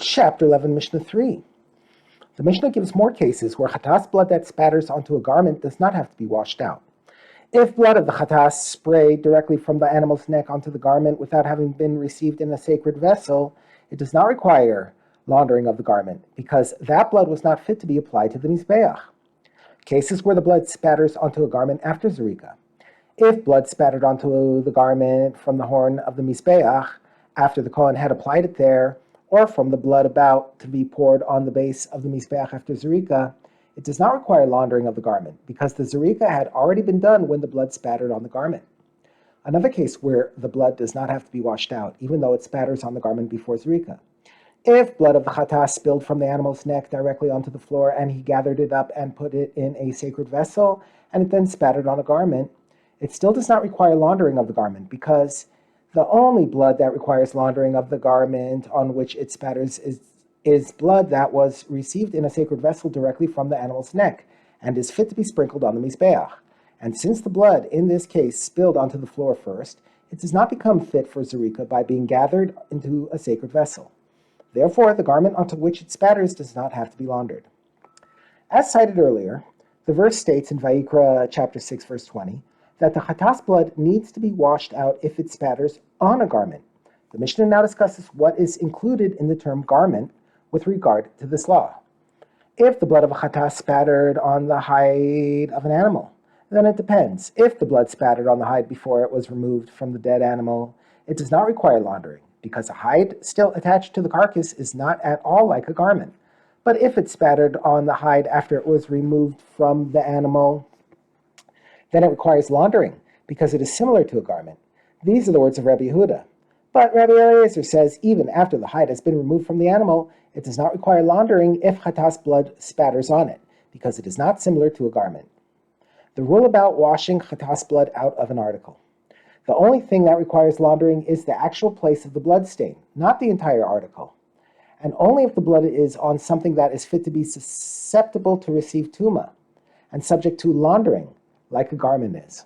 Chapter 11, Mishnah 3. The Mishnah gives more cases where chatas blood that spatters onto a garment does not have to be washed out. If blood of the chatas sprayed directly from the animal's neck onto the garment without having been received in a sacred vessel, it does not require laundering of the garment, because that blood was not fit to be applied to the mizbeach. Cases where the blood spatters onto a garment after zerika. If blood spattered onto the garment from the horn of the mizbeach after the Kohen had applied it there, or from the blood about to be poured on the base of the mizbeach after zerika, it does not require laundering of the garment, because the zerika had already been done when the blood spattered on the garment. Another case where the blood does not have to be washed out, even though it spatters on the garment before zerika. If blood of the chatas spilled from the animal's neck directly onto the floor and he gathered it up and put it in a sacred vessel, and it then spattered on a garment, it still does not require laundering of the garment, because the only blood that requires laundering of the garment on which it spatters is blood that was received in a sacred vessel directly from the animal's neck and is fit to be sprinkled on the mizbeach. And since the blood in this case spilled onto the floor first, it does not become fit for zerika by being gathered into a sacred vessel. Therefore, the garment onto which it spatters does not have to be laundered. As cited earlier, the verse states in Vayikra chapter 6, verse 20, that the chatas blood needs to be washed out if it spatters on a garment. The Mishnah now discusses what is included in the term garment with regard to this law. If the blood of a chatas spattered on the hide of an animal, then it depends. If the blood spattered on the hide before it was removed from the dead animal, it does not require laundering, because a hide still attached to the carcass is not at all like a garment. But if it spattered on the hide after it was removed from the animal, then it requires laundering, because it is similar to a garment. These are the words of Rabbi Yehuda. But Rabbi Eliezer says even after the hide has been removed from the animal, it does not require laundering if chatas blood spatters on it, because it is not similar to a garment. The rule about washing chatas blood out of an article. The only thing that requires laundering is the actual place of the blood stain, not the entire article. And only if the blood is on something that is fit to be susceptible to receive tuma and subject to laundering, like a garment is.